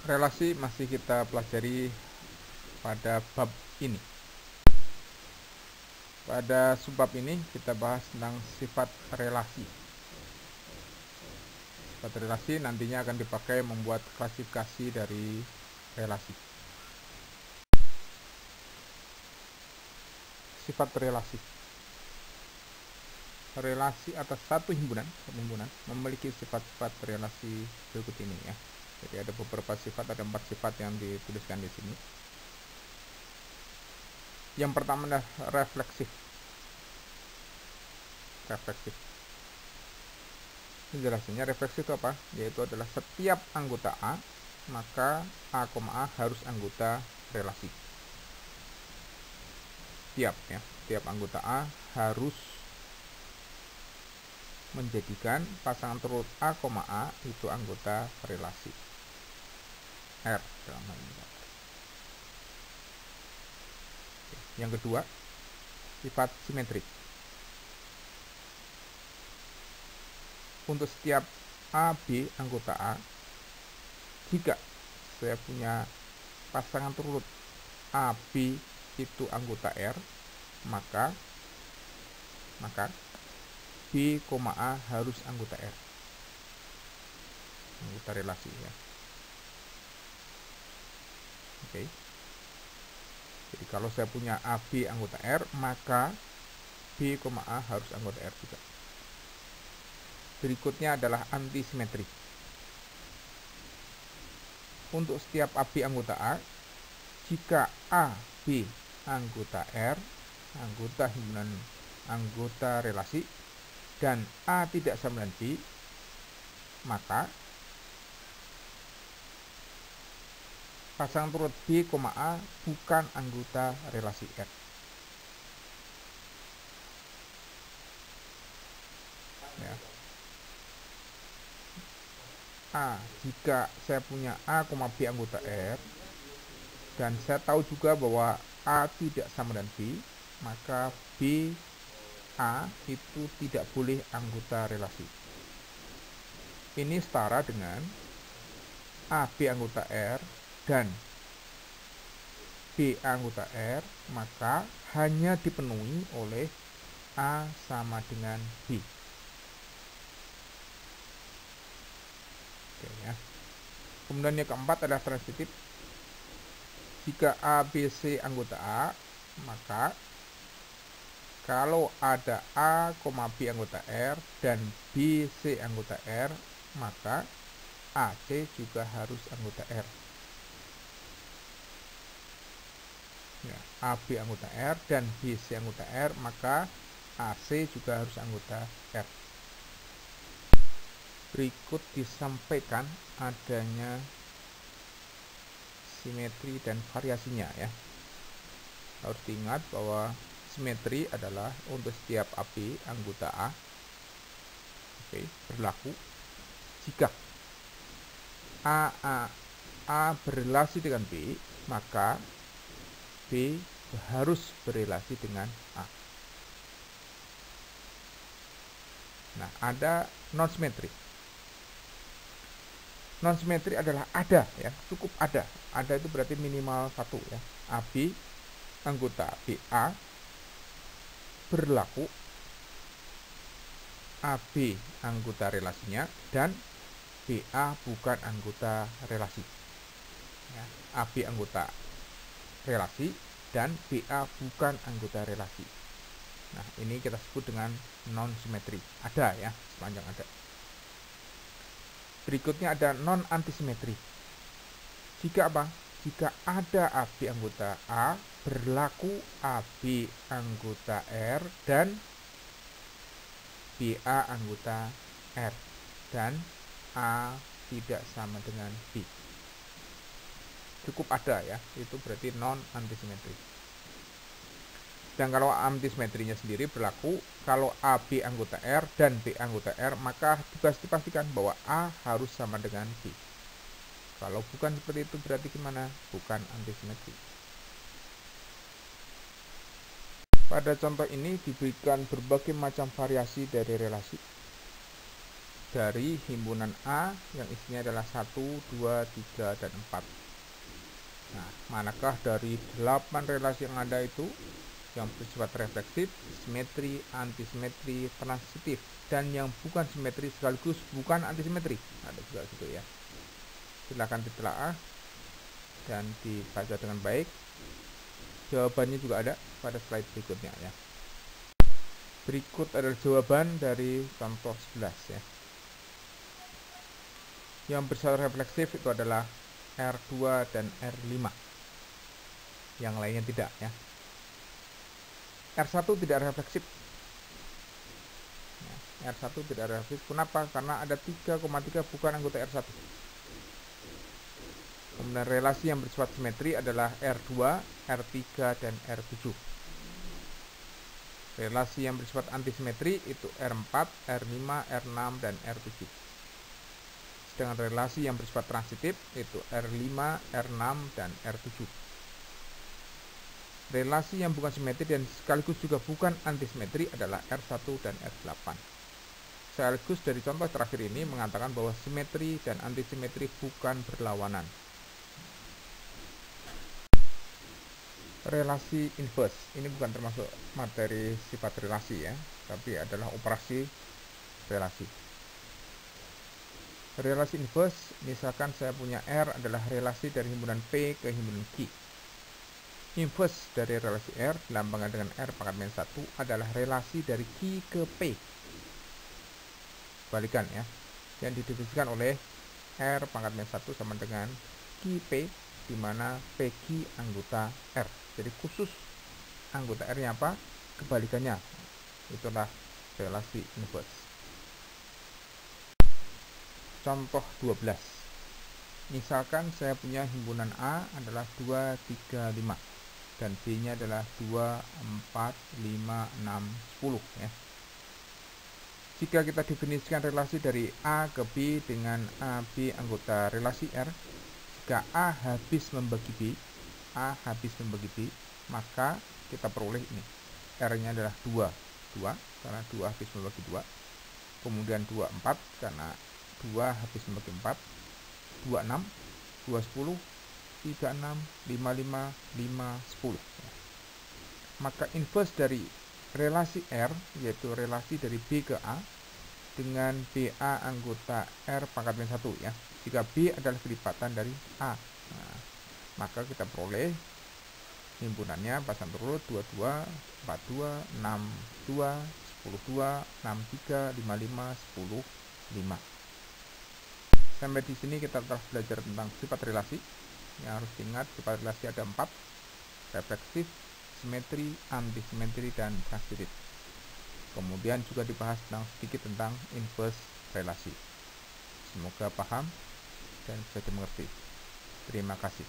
Relasi masih kita pelajari pada bab ini. Pada subbab ini kita bahas tentang sifat relasi. Sifat relasi nantinya akan dipakai membuat klasifikasi dari relasi. Sifat relasi. Relasi atas satu himpunan memiliki sifat-sifat relasi berikut ini ya. Jadi ada beberapa sifat, ada 4 sifat yang dituliskan di sini. Yang pertama adalah refleksif. Penjelasannya refleksif itu apa? Yaitu adalah setiap anggota A, maka A, A harus anggota relasi. Setiap anggota A harus menjadikan pasangan terurut A, A itu anggota relasi R dalam hal ini. Yang kedua, sifat simetrik. Untuk setiap A, B anggota A, jika saya punya pasangan terurut A, B itu anggota R, maka B, A harus anggota R, anggota relasi ya. Oke. Jadi kalau saya punya A, B anggota R, maka B, A harus anggota R juga. Berikutnya adalah antisimetri. Untuk setiap AB anggota A, jika A, B anggota R, anggota himpunan anggota relasi, dan A tidak sama dengan B, maka pasangan terurut B, A bukan anggota relasi R. Ya. A, jika saya punya A, B anggota R, dan saya tahu juga bahwa A tidak sama dengan B, maka B, A itu tidak boleh anggota relasi. Ini setara dengan A, B anggota R, dan B anggota R, maka hanya dipenuhi oleh A sama dengan B. Oke, ya. Kemudian yang keempat adalah transitif. Jika A, B, C anggota A, maka kalau ada A, B anggota R dan B, C anggota R, maka AC juga harus anggota R. Ya, AB anggota R dan BC anggota R, maka AC juga harus anggota R. Berikut disampaikan adanya simetri dan variasinya ya. Harus diingat bahwa simetri adalah untuk setiap AB anggota A. Oke, berlaku jika A berrelasi dengan B, maka B harus berrelasi dengan A. Nah, ada non simetri. Non simetri adalah ada ya, cukup ada. Ada itu berarti minimal 1 ya. AB anggota BA berlaku AB anggota relasinya dan BA bukan anggota relasi. Ya, AB anggota relasi dan BA bukan anggota relasi. Nah, ini kita sebut dengan non simetri. Ada ya, sepanjang ada. Berikutnya ada non antisimetri. Jika apa? Jika ada AB anggota A, berlaku AB anggota R dan BA anggota R, dan A tidak sama dengan B. Cukup ada ya, itu berarti non antisimetri. Dan kalau antisimetrinya sendiri berlaku kalau AB anggota R dan B anggota R, maka dipastikan bahwa A harus sama dengan B. Kalau bukan seperti itu berarti gimana? Bukan antisimetri. Pada contoh ini diberikan berbagai macam variasi dari relasi. dari himpunan A yang isinya adalah 1, 2, 3, dan 4. Nah, manakah dari 8 relasi yang ada itu yang bersifat refleksif, simetri, antisimetri, transitif, dan yang bukan simetri sekaligus bukan antisimetri? Ada juga gitu ya. Silakan ditelaah dan dibaca dengan baik. Jawabannya juga ada pada slide berikutnya ya. Berikut adalah jawaban dari contoh 11 ya. Yang bersifat refleksif itu adalah R2 dan R5. Yang lainnya tidak ya. R1 tidak refleksif. R1 tidak refleksif. Kenapa? Karena ada 3,3 bukan anggota R1. Kemudian relasi yang bersifat simetri adalah R2, R3, dan R7. Relasi yang bersifat antisimetri itu R4, R5, R6, dan R7. Sedangkan relasi yang bersifat transitif itu R5, R6, dan R7. Relasi yang bukan simetri dan sekaligus juga bukan antisimetri adalah R1 dan R8. Sekaligus dari contoh terakhir ini mengatakan bahwa simetri dan antisimetri bukan berlawanan. Relasi inverse ini bukan termasuk materi sifat relasi ya, tapi adalah operasi relasi. Relasi inverse, misalkan saya punya R adalah relasi dari himpunan P ke himpunan Q. Inverse dari relasi R dilambangkan dengan R pangkat min 1 adalah relasi dari Q ke P. Balikan ya, yang didefinisikan oleh R pangkat min 1 sama dengan QP, di mana PQ anggota R. Jadi khusus anggota R-nya apa? Kebalikannya. Itulah relasi inverse. Contoh 12. Misalkan saya punya himpunan A adalah 2, 3, 5 dan B-nya adalah 2, 4, 5, 6, 10 ya. Jika kita definisikan relasi dari A ke B dengan AB anggota relasi R, jika A habis membagi B, maka kita peroleh ini. R-nya adalah 2 karena 2 habis membagi 2. Kemudian 2, 4 karena 2 habis membagi 4. 2, 6, 2, 10, 3, 6, 5, 5, 5, 10. Maka inverse dari relasi R, yaitu relasi dari B ke A, dengan BA anggota R pangkat min 1 ya. Jika B adalah kelipatan dari A, nah, maka kita peroleh himpunannya pasang turut 22, 42, 62, 10, 2, 63, 55, 10, 5. Sampai di sini kita telah belajar tentang sifat relasi. Yang harus diingat, sifat relasi ada 4: refleksif, simetri, antisimetri, dan transitif. Kemudian juga dibahas sedikit tentang inverse relasi. Semoga paham dan bisa dimengerti. Terima kasih.